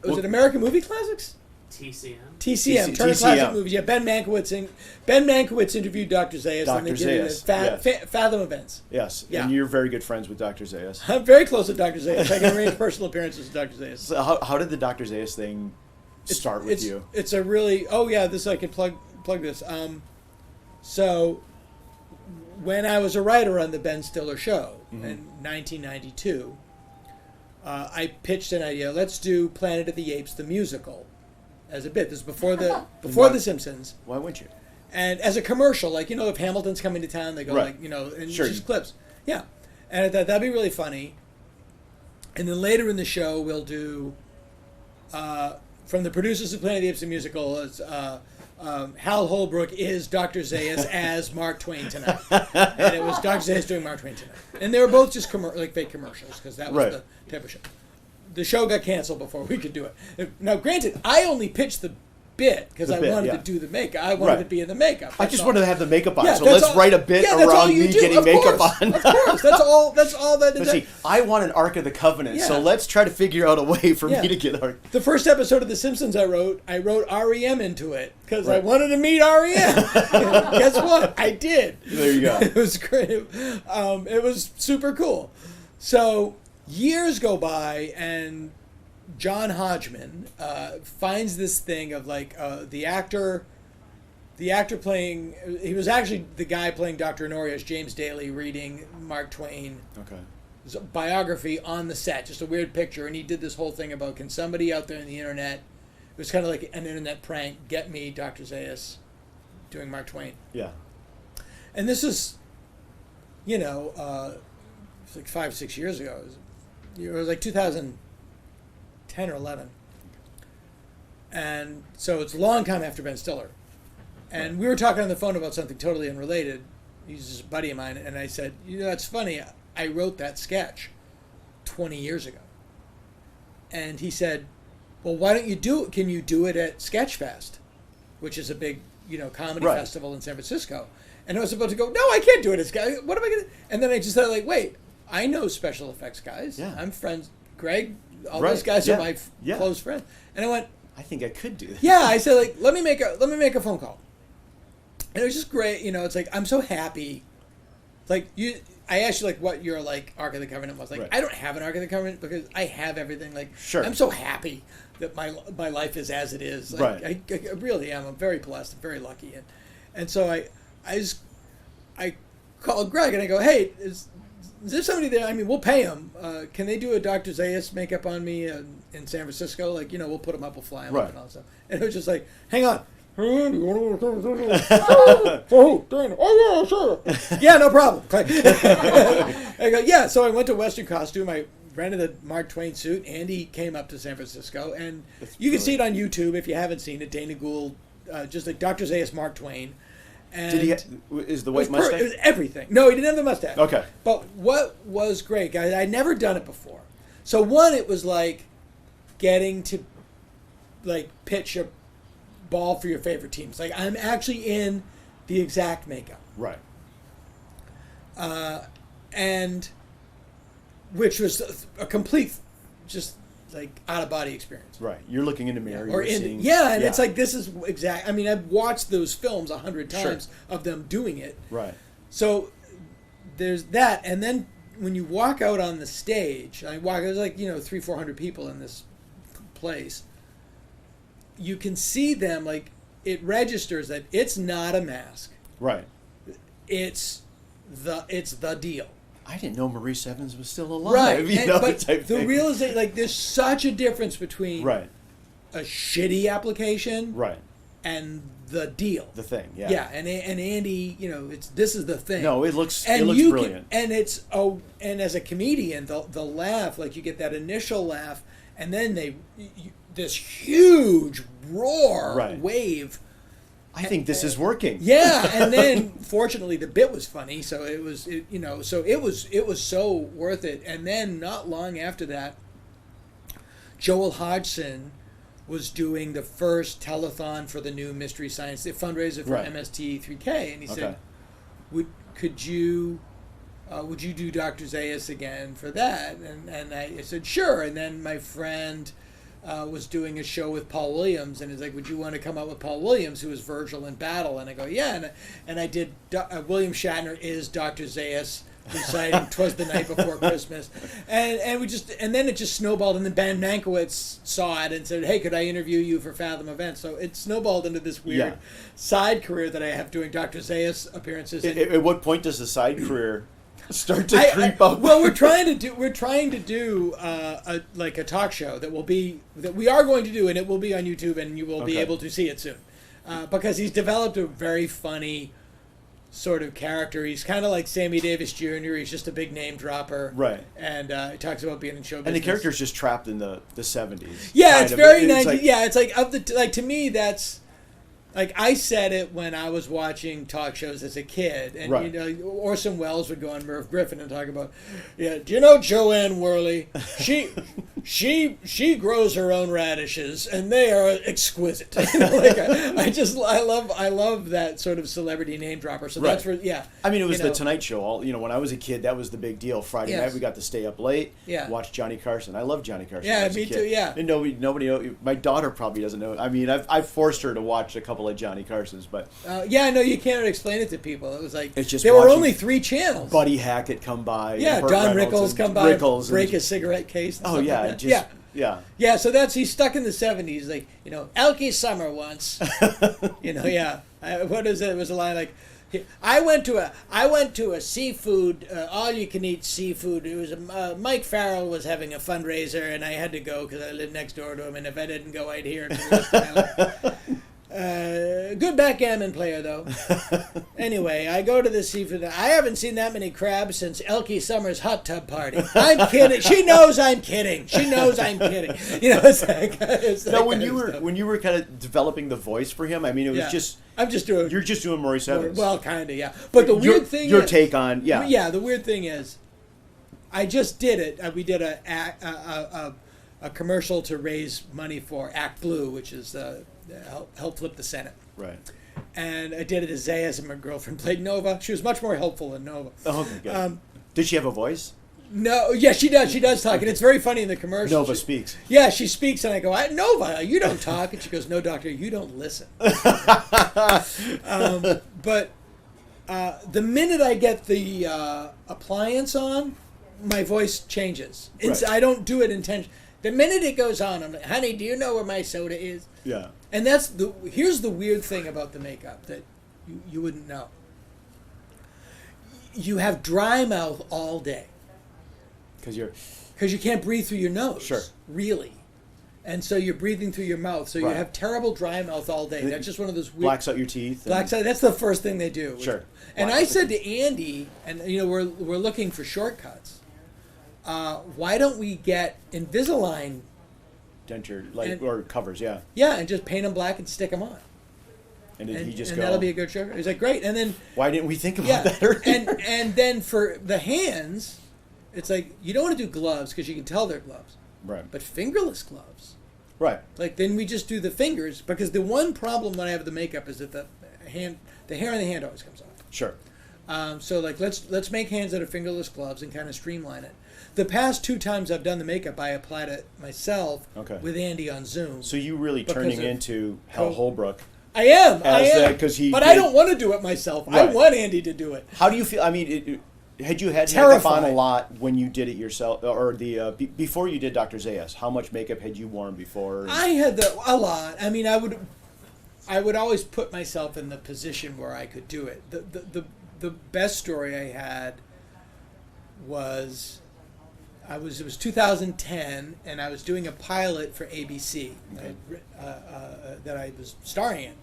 Was it American Movie Classics? TCM. Turner Classic Movies. Yeah, Ben Mankiewicz interviewed Dr. Zayas. Dr. And they did Zayas. Fathom Events. Yes. Yeah. And you're very good friends with Dr. Zayas. I'm very close with Dr. Zayas. I can arrange personal appearances with Dr. Zayas. So how did the Dr. Zayas thing start with you? It's a really... Oh, yeah, this I can plug this. So when I was a writer on the Ben Stiller Show in 1992, I pitched an idea. Let's do Planet of the Apes, the musical, as a bit. This is before The Simpsons. Why wouldn't you? And as a commercial, like, if Hamilton's coming to town, they go and just clips. Yeah. And I thought that'd be really funny. And then later in the show, we'll do, from the producers of Planet of the Apes, the musical, it's, Hal Holbrook is Dr. Zayas as Mark Twain tonight. And it was Dr. Zayas doing Mark Twain tonight. And they were both just fake commercials, because that was the type of show. The show got canceled before we could do it. Now, granted, I only pitched bit because I bit, wanted yeah. to do the makeup. I wanted Right. to be in the makeup. I That's just all. wanted to have the makeup on, Yeah, so that's let's all- write a bit yeah, that's all around you me do. getting Of makeup course. on. Of course, that's all that But is. see, I want an Ark of the Covenant, so Yeah. let's try to figure out a way for Yeah. me to get Ark. The first episode of The Simpsons I wrote REM into it because I Right. wanted to meet REM. Guess what? I did. There you go. It was great. It was super cool. So years go by, and John Hodgman finds this thing of like the actor playing. He was actually the guy playing Dr. Honorius, James Daly, reading Mark Twain. Okay. Biography on the set, just a weird picture, and he did this whole thing about, can somebody out there in the internet, it was kind of like an internet prank, get me Dr. Zayas doing Mark Twain. Yeah. And this is, it's like 5-6 years ago. It was like 2010 or 11. And so it's a long time after Ben Stiller. And we were talking on the phone about something totally unrelated. He's just a buddy of mine, and I said, that's funny. I wrote that sketch 20 years ago. And he said, well, why don't you do it? Can you do it at Sketchfest, which is a big, comedy Right. festival in San Francisco? And I was about to go, no, I can't do it at Sketch. What am I going to? And then I just said, like, wait, I know special effects guys. Yeah. I'm friends. Greg, all Right. those guys Yeah. are my Yeah. close friends. And I went, I think I could do that. yeah. I said, like, let me make a phone call. And it was just great. It's like, I'm so happy. Like I asked you like what your like Ark of the Covenant was. Like Right. I don't have an Ark of the Covenant because I have everything. Like Sure. I'm so happy that my life is as it is. Like, Right. I really am. I'm very blessed. I'm very lucky. And so I called Greg and I go, hey, is there somebody there? I mean, we'll pay them. Can they do a Dr. Zayas makeup on me in San Francisco? Like, we'll put them up, we'll fly them Right. up and all that stuff. And it was just like, hang on. Oh, yeah, sure. Yeah, no problem. Click. I go, yeah. So I went to Western Costume. I rented a Mark Twain suit. Andy came up to San Francisco, and you can see it on YouTube if you haven't seen it. Dana Gould, just like Dr. Zayas Mark Twain. And Did he? Is the white it mustache? was everything. No, he didn't have the mustache. Okay. But what was great, guys, I'd never done it before. So one, it was like getting to like pitch a ball for your favorite teams. Like I'm actually in the exact makeup. Right. And which was a complete just like out of body experience. Right. You're looking in the mirror. Or you're in seeing, and it's like this is exact. I mean, I've watched those films 100 Sure. times of them doing it. Right. So there's that, and then when you walk out on the stage, there's like 300-400 people in this place. You can see them like it registers that it's not a mask. Right. It's the deal. I didn't know Maurice Evans was still alive. Right. But type the thing. realization, like, there's such a difference between Right. a shitty application Right. and the deal. The thing. Yeah. Yeah, and Andy, this is the thing. No, it looks And brilliant. And and as a comedian, the laugh, like you get that initial laugh, and then this huge roar Right. wave. I think this is working. Yeah, and then fortunately the bit was funny, so it was so worth it. And then not long after that, Joel Hodgson was doing the first telethon for the new Mystery Science, the fundraiser for Right. MST3K, and he said, Okay. would you do Dr. Zayas again for that? And I said, sure. And then my friend was doing a show with Paul Williams, and he's like, would you want to come out with Paul Williams, who was Virgil in battle? And I go, yeah. And I did, William Shatner is Dr. Zayas, reciting "'Twas the Night Before Christmas," and then it just snowballed, and then Ben Mankiewicz saw it and said, "Hey, could I interview you for Fathom Events?" So it snowballed into this weird side career that I have doing Dr. Zayas appearances. At what point does the side career start to creep up? Well, we're trying to do a talk show that we are going to do, and it will be on YouTube, and you will be able to see it soon, because he's developed a very funny sort of character. He's kind of like Sammy Davis Jr. He's just a big name dropper, Right? And he talks about being in show business. And the character's just trapped in the 70s. Yeah, it's very 90s. like, Yeah, it's like to me that's Like, I said it when I was watching talk shows as a kid, and Right. you know, Orson Welles would go on Merv Griffin and talk about, yeah, do you know Joanne Worley? She grows her own radishes, and they are exquisite. You know, like, I love that sort of celebrity name dropper. So that's Right. for yeah. I mean, it was you the know. Tonight Show. All when I was a kid, that was the big deal. Friday Yes. night, we got to stay up late, Yeah. watch Johnny Carson. I love Johnny Carson. Yeah, when I was a me kid. too, yeah. And nobody know. My daughter probably doesn't know. I mean, I've forced her to watch a couple of Johnny Carsons, but Yeah, I know you can't explain it to people. It was like It's just there were watching only 3 channels. Buddy Hackett come by. Yeah, and Burt Don Reynolds Rickles and come by, Rickles break and, a cigarette case. And Oh stuff yeah, like that. just yeah. Yeah, so he's stuck in the 70s, like, you know, Elkie Summer once. You know, yeah. What is it? It was a line like, I went to a seafood, all you can eat seafood. It was Mike Farrell was having a fundraiser, and I had to go because I lived next door to him, and if I didn't go, I'd hear it for the rest of my life. Good backgammon player, though. Anyway, I go to the seafood. I haven't seen that many crabs since Elkie Summer's hot tub party. I'm kidding. She knows I'm kidding. She knows I'm kidding. You know, it's that No, kind of stuff. when you were kind of developing the voice for him, I mean, it was Yeah. just I'm just doing. you're just doing Maurice Evans. Well, kind of, yeah. But the weird thing your is, take on yeah, the weird thing is, I just did it. We did a commercial to raise money for Act Blue, which is help flip the Senate. right. And I did it as Zayas, and my girlfriend played Nova. She was much more helpful than Nova. Oh, okay, good. Did she have a voice? No, yeah, she does. She does talk, and it's very funny in the commercial. Nova She- speaks. Yeah, she speaks, and I go, Nova, you don't talk. And she goes, no, doctor, you don't listen. But the minute I get the appliance on, my voice changes. Right. I don't do it intentionally. The minute it goes on, I'm like, honey, do you know where my soda is? Yeah. And here's the weird thing about the makeup that you wouldn't know. You have dry mouth all day. Because you're Because you can't breathe through your nose. Sure. Really. And so you're breathing through your mouth. So you Right. have terrible dry mouth all day. That's just one of those weird. blacks out your teeth. Black side. That's the first thing they do. Sure. And Black I out the said to Andy, and you know, we're looking for shortcuts. Why don't we get Invisalign? denture And- or covers, yeah. Yeah, and just paint them black and stick them on. And did he just and go? that'll be a good shortcut. He's like, great. And then Why didn't we think about yeah, that earlier? and then for the hands, it's like you don't want to do gloves because you can tell they're gloves, right. but fingerless gloves. Right. Like then we just do the fingers because the one problem when I have the makeup is that the hair on the hand always comes off. Sure. So like let's make hands that are fingerless gloves and kind of streamline it. The past 2 times I've done the makeup, I applied it myself Okay. with Andy on Zoom. So you really Because turning of- into Hal Oh. Holbrook. I am. As 'cause he but did- I don't want to do it myself. I Right. want Andy to do it. How do you feel? I mean, had you had makeup on a Terrified. lot when you did it yourself, or before you did Dr. Zayas? How much makeup had you worn before? I had a lot. I mean, I would always put myself in the position where I could do it. The best story I had was it was 2010, and I was doing a pilot for ABC that I was starring in,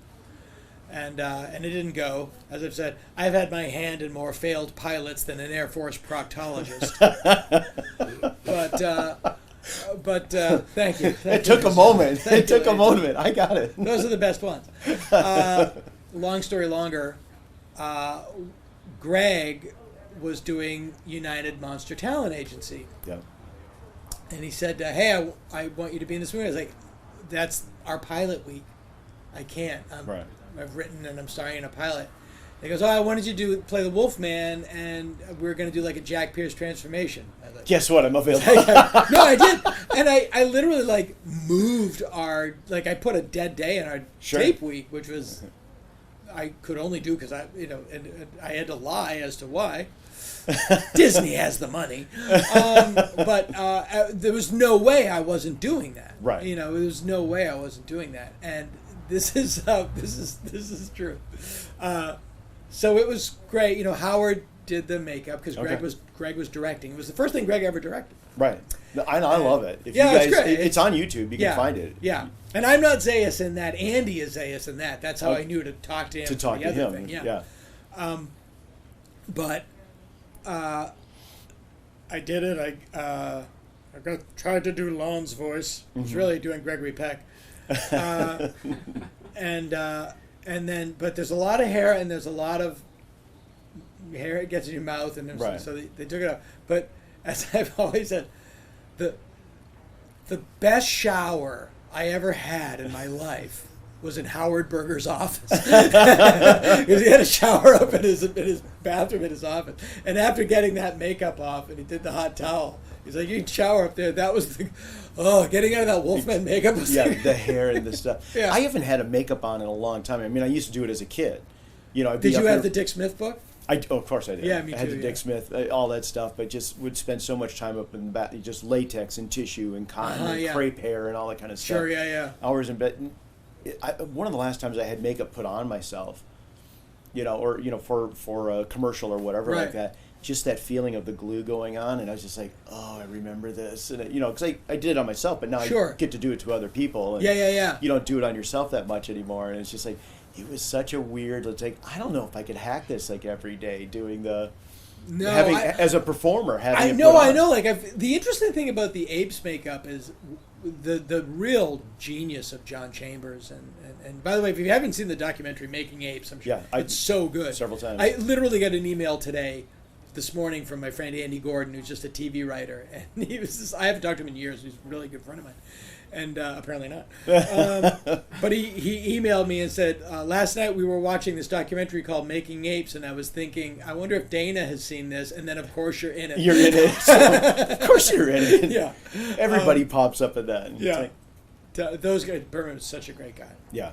and it didn't go. As I've said, I've had my hand in more failed pilots than an Air Force proctologist. but thank you. It took a moment. It took a moment. I got it. Those are the best ones. Long story longer, Greg was doing United Monster Talent Agency. Yeah. And he said, hey, I want you to be in this movie. I was like, that's our pilot week. I can't. Right. I've written and I'm starring in a pilot. He goes, I wanted you to play the Wolfman, and we're going to do like a Jack Pierce transformation. I was like, Guess what? I'm available. no, I did. And I literally like moved I put a dead day in our Sure. tape week, which was, I could only do because and I had to lie as to why. Disney has the money. But there was no way I wasn't doing that. Right. You know, there was no way I wasn't doing that. And this is true. So it was great. You know, Howard did the makeup because Okay. Greg was directing. It was the first thing Greg ever directed. Right. No, I love it. If Yeah, you it's guys, great. it's on YouTube. You can find it. Yeah. And I'm not Zayas in that. Andy is Zayas in that. That's how Oh, I knew to talk to him. To for talk the to other him. thing. Yeah. But I did it. I tried to do Lon's voice. I was really doing Gregory Peck. And and then, but there's a lot of hair, and there's a lot of hair. It gets in your mouth, and Right. so they took it out. But as I've always said, the best shower I ever had in my life was in Howard Berger's office. Because he had a shower up in his bathroom in his office. And after getting that makeup off and he did the hot towel, he's like, you can shower up there. That was getting out of that Wolfman makeup was the hair and the stuff. Yeah. I haven't had a makeup on in a long time. I mean, I used to do it as a kid. I'd be Did you up have there- the Dick Smith book? of course I did. Yeah, me I had too, the yeah. Dick Smith, all that stuff, but just would spend so much time up in the bath, just latex and tissue and cotton and yeah. crepe hair and all that kind of stuff. Sure, yeah. Hours in bed. One of the last times I had makeup put on myself, for a commercial or whatever like Right. that, just that feeling of the glue going on, and I was just like, oh, I remember this, and because I did it on myself, but now Sure. I get to do it to other people. And Yeah. You don't do it on yourself that much anymore, and it's just like, it was such a weird. It's like, I don't know if I could hack this like every day doing the. No, As a performer, having I it know. put on. Like the interesting thing about the apes makeup is the real genius of John Chambers. And by the way, if you haven't seen the documentary Making Apes, I'm sure it's so good. Several times. I literally got an email this morning from my friend Andy Gordon, who's just a TV writer, and he was just, I haven't talked to him in years. He's a really good friend of mine. And apparently not. But he emailed me and said, last night we were watching this documentary called Making Apes, and I was thinking, I wonder if Dana has seen this, and then of course you're in it. You're in it. So, of course you're in it. Yeah. Everybody pops up at that. And it's Yeah. like, Those guys, Berman was such a great guy. yeah.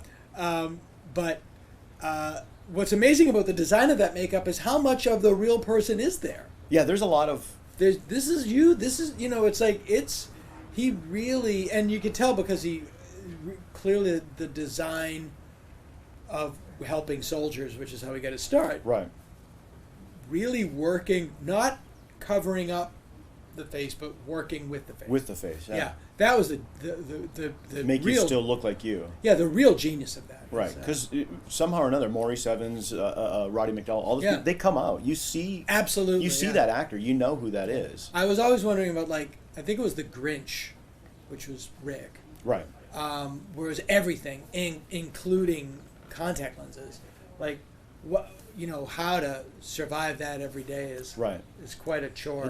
But what's amazing about the design of that makeup is how much of the real person is there. Yeah, there's a lot of... This is you. This is, it's like, he really, and you can tell because clearly the design of helping soldiers, which is how he got his start, Right. really working, not covering up the face, but working with the face. With the face, Yeah, that was the Make real, you still look like you. yeah, the real genius of that. Right, because somehow or another, Maurice Evans, Roddy McDowell, all those Yeah. people, they come out. You see... Absolutely. You see yeah. that actor. You know who that is. I was always wondering about, I think it was The Grinch, which was Rick. Right. Whereas everything, including contact lenses, how to survive that every day is quite a chore. I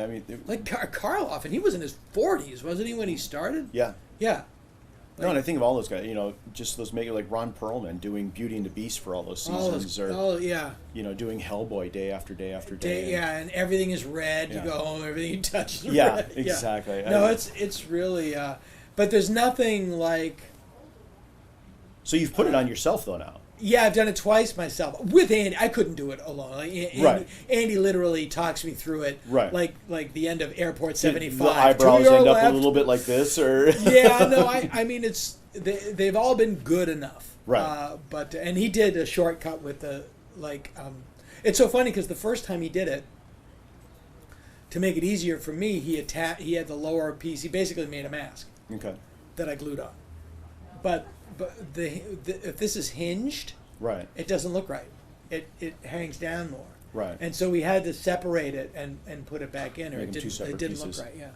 mean... Karloff, and he was in his 40s, wasn't he, when he started? Yeah. Yeah. No, and I think of all those guys, just those makers like Ron Perlman doing Beauty and the Beast for all those seasons, doing Hellboy day after day after day. And everything is red. Yeah. You go home, everything you touch is Yeah, red. exactly. No, it's really, but there's nothing like. So you've put it on yourself though now. Yeah, I've done it twice myself with Andy. I couldn't do it alone. Right. Andy literally talks me through it. Right. Like the end of Airport 75. The eyebrows To your end up left. a little bit like this, or Yeah, no, I mean they've all been good enough. Right. And he did a shortcut with it's so funny because the first time he did it, to make it easier for me, he had the lower piece. He basically made a mask. Okay. That I glued on. But if this is hinged, Right. it doesn't look right. It hangs down more. Right. And so we had to separate it and put it back in, or Make them two it separate didn't pieces. look right. Yeah.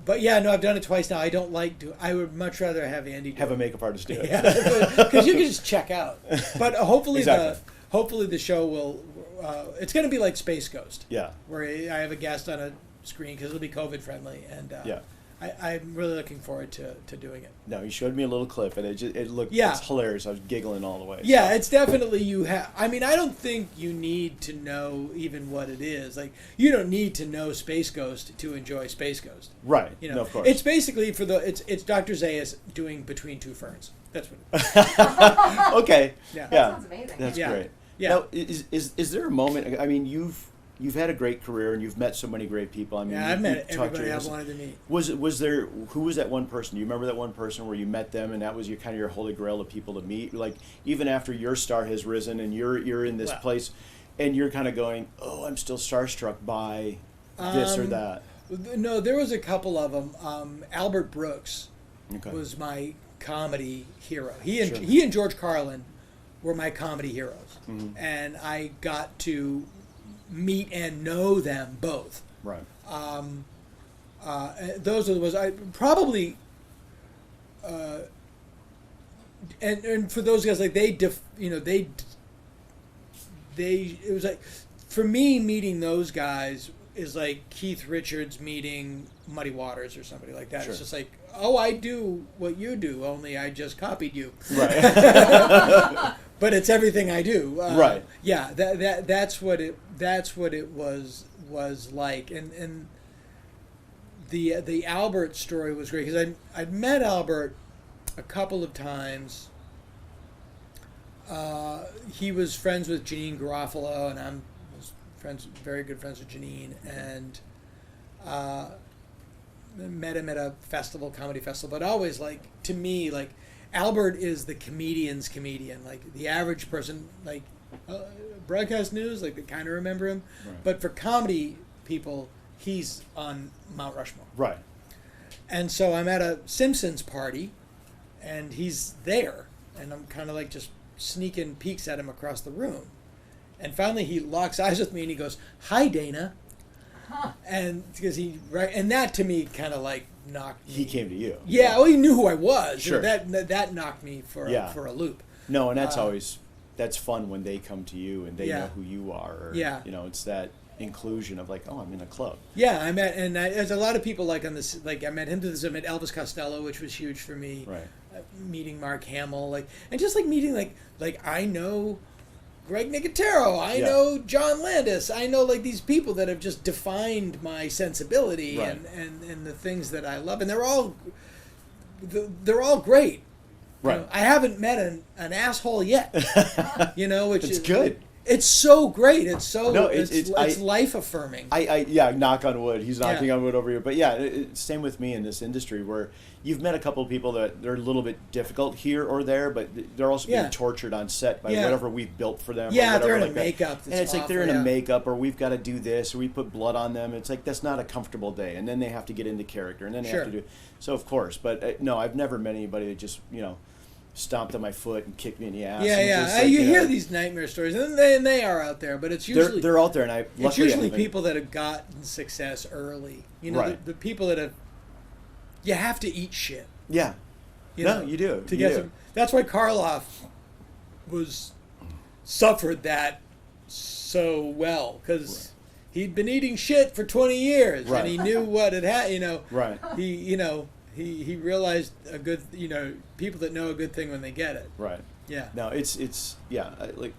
But yeah, no, I've done it twice now. I don't like to. I would much rather have Andy do Have it. a makeup artist do it. Yeah, because you can just check out. But hopefully Exactly. the show will. It's going to be like Space Ghost. Yeah. Where I have a guest on a screen because it'll be COVID friendly, and Yeah. I'm really looking forward to doing it. No, you showed me a little clip, and it looked Yeah. it's hilarious. I was giggling all the way. Yeah, so. it's definitely you have. I mean, I don't think you need to know even what it is. Like, you don't need to know Space Ghost to enjoy Space Ghost. Right. You know, No, of course. it's basically it's Dr. Zayas doing Between Two Ferns. That's what it is. Okay. Yeah. That sounds amazing. That's Yeah. great. Yeah. Now, is there a moment? I mean, you've had a great career and you've met so many great people. I mean, Yeah, I've met talked to everybody your I husband. wanted to meet. Was there who was that one person? Do you remember that one person where you met them and that was your kind of your holy grail of people to meet? Like even after your star has risen and you're in this Well. place, and you're kind of going, oh, I'm still starstruck by this or that. No, there was a couple of them. Albert Brooks Okay. was my comedy hero. He and Sure. he and George Carlin were my comedy heroes, Mhm. and I got to meet and know them both. Right. Those are the ones I probably and for those guys, like it was like, for me, meeting those guys is like Keith Richards meeting Muddy Waters or somebody like that. Sure. It's just like, oh, I do what you do, only I just copied you. Right. But it's everything I do. Right. Yeah. That's what it was like, and the Albert story was great because I'd met Albert a couple of times. He was friends with Janine Garofalo, and I'm very good friends with Janine, and met him at a comedy festival. But always, like, to me, like, Albert is the comedian's comedian. Like, the average person, like, broadcast news, like, they kind of remember him. Right. But for comedy people, he's on Mount Rushmore. Right. And so I'm at a Simpsons party, and he's there, and I'm kind of like just sneaking peeks at him across the room. And finally he locks eyes with me and he goes, "Hi, Dana." Huh. And because and that to me kind of like knocked me. He came to you. Yeah, well, he knew who I was. Sure. That knocked me for a loop. No, and that's fun when they come to you and they Yeah. know who you are. Or, Yeah. It's that inclusion of like, oh, I'm in a club. Yeah, there's a lot of people like on this, like I met him through this, I met Elvis Costello, which was huge for me. Right. Meeting Mark Hamill, and just like meeting like I know Greg Nicotero, I know John Landis, I know like these people that have just defined my sensibility Right. and the things that I love, and they're all great. Right. I haven't met an asshole yet. Which It's is good. It's so great. It's so it's life affirming. I knock on wood. He's knocking Yeah. on wood over here. But yeah, same with me in this industry where you've met a couple of people that they're a little bit difficult here or there, but they're also being tortured on set by whatever we've built for them. Yeah, or whatever, they're in like a that. makeup. And it's like they're in a makeup, or we've got to do this, or we put blood on them. It's like that's not a comfortable day, and then they have to get into character, and then they have to do. So of course, but no, I've never met anybody that just stomped on my foot and kicked me in the ass. Yeah, and yeah. just, like, you hear these nightmare stories, and they are out there, but it's usually they're out there, and it's usually people that have gotten success early. Right. The people that have. You have to eat shit. Yeah. You do. To get some. That's why Karloff suffered that so well because he'd been eating shit for 20 years Right. and he knew what it had. Right. He realized a good people that know a good thing when they get it. Right. Yeah. No, it's like.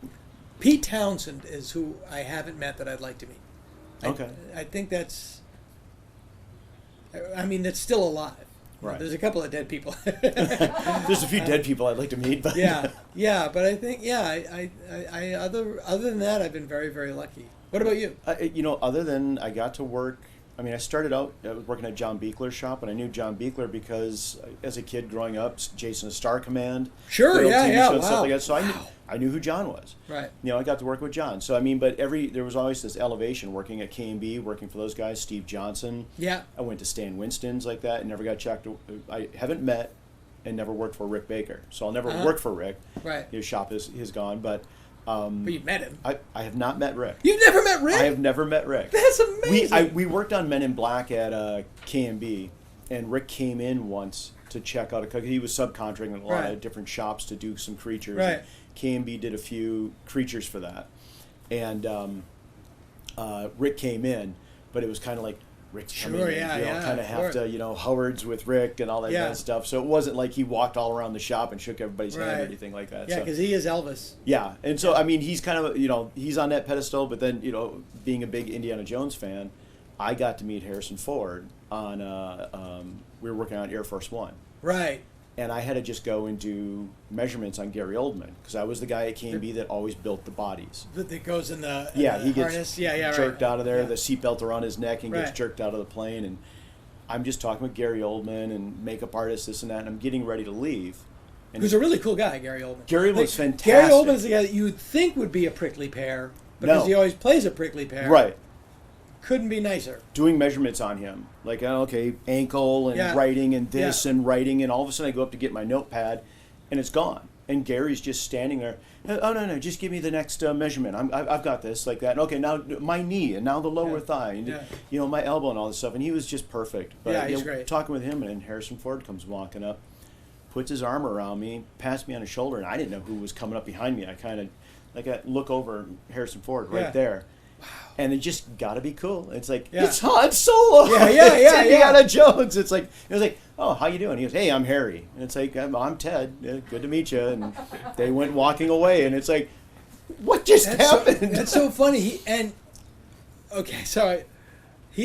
Pete Townsend is who I haven't met that I'd like to meet. Okay. I think that's. I mean, that's still alive. Right. There's a couple of dead people. There's a few dead people I'd like to meet, but yeah, but I think I other than that, I've been very, very lucky. What about you? Other than I got to work. I mean, I started out working at John Beekler's shop, and I knew John Beekler because as a kid growing up, Jason of Star Command, sure, TV yeah, show and stuff like that. So wow. I knew who John was. Right. I got to work with John. So I mean, but there was always this elevation working at K&B, working for those guys, Steve Johnson. Yeah. I went to Stan Winston's like that, and never got checked. I haven't met and never worked for Rick Baker, so I'll never work for Rick. Right. His shop is gone, but. But you've met him. I have not met Rick. You've never met Rick? I have never met Rick. That's amazing. We worked on Men in Black at K&B, and Rick came in once to check out he was subcontracting a lot of different shops to do some creatures. Right. K&B did a few creatures for that, and Rick came in, but it was kind of like Rick's coming in, kind of have to, Howard's with Rick and all that kind of stuff. So it wasn't like he walked all around the shop and shook everybody's hand or anything like that. Yeah, because he is Elvis. Yeah, and so I mean, he's kind of he's on that pedestal. But then being a big Indiana Jones fan, I got to meet Harrison Ford on we were working on Air Force One. Right. And I had to just go and do measurements on Gary Oldman because I was the guy at K&B that always built the bodies. That goes in the he gets harness. jerked out of there. Yeah. The seatbelt around his neck and gets jerked out of the plane. And I'm just talking with Gary Oldman and makeup artist, this and that. And I'm getting ready to leave. And who's a really cool guy, Gary Oldman. Gary was fantastic. Gary Oldman's the guy that you would think would be a prickly pear because he always plays a prickly pear. Right. Couldn't be nicer. Doing measurements on him, like ankle and writing and this and writing, and all of a sudden I go up to get my notepad, and it's gone. And Gary's just standing there. Oh no, just give me the next measurement. I've got this like that. And, okay, now my knee and now the lower thigh, and my elbow and all this stuff. And he was just perfect. But, he's great. Talking with him, and then Harrison Ford comes walking up. puts his arm around me, passed me on his shoulder, and I didn't know who was coming up behind me. I kind of, I look over Harrison Ford right there. Wow. And it just got to be cool. It's like, it's Han Solo. Yeah. Indiana Jones. It was like, oh, how you doing? He goes, hey, I'm Harry. And it's like, I'm Ted. Good to meet you. And they went walking away. And it's like, what just happened? That's so funny. He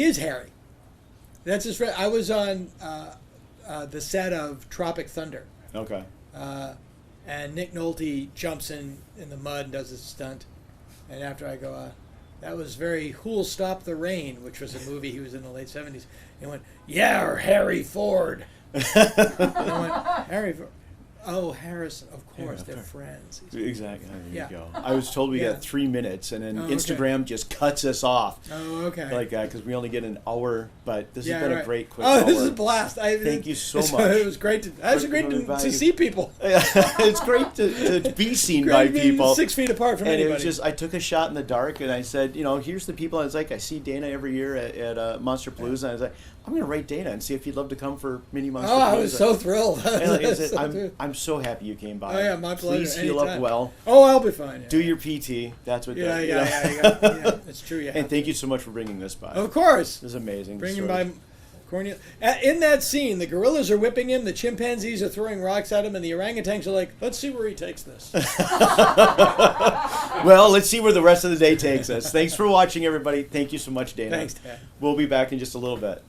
is Harry. That's his friend. I was on the set of Tropic Thunder. Okay. And Nick Nolte jumps in the mud and does a stunt. And after I go, that was very Who'll Stop the Rain, which was a movie he was in the late 70s. He went, yeah, Harry Ford. And I went, Harry Ford. Oh, Harrison, of course, they're friends. Exactly. There you go. I was told we got 3 minutes, and then Instagram just cuts us off. Oh, okay. Like that, because we only get an hour, but this has been a great quick hour. Oh, this is a blast. Thank you so much. It was great to see people. It's great to be seen by people. 6 feet apart from anybody. And it was just, I took a shot in the dark, and I said, here's the people. I was like, I see Dana every year at Monsterpalooza, and I was like, I'm going to write Dana and see if he'd love to come for mini Monsterpalooza. Oh, I was so thrilled. And like I said, I'm so happy you came by. Oh, yeah, my pleasure. Please heal up well. Oh, I'll be fine. Yeah. Do your PT. That's what. Yeah. It's true. Yeah. And thank you so much for bringing this by. Of course. This is amazing. Bringing by Cornelius. In that scene, the gorillas are whipping him, the chimpanzees are throwing rocks at him, and the orangutans are like, let's see where he takes this. Well, let's see where the rest of the day takes us. Thanks for watching, everybody. Thank you so much, Dana. Thanks, Dad. We'll be back in just a little bit.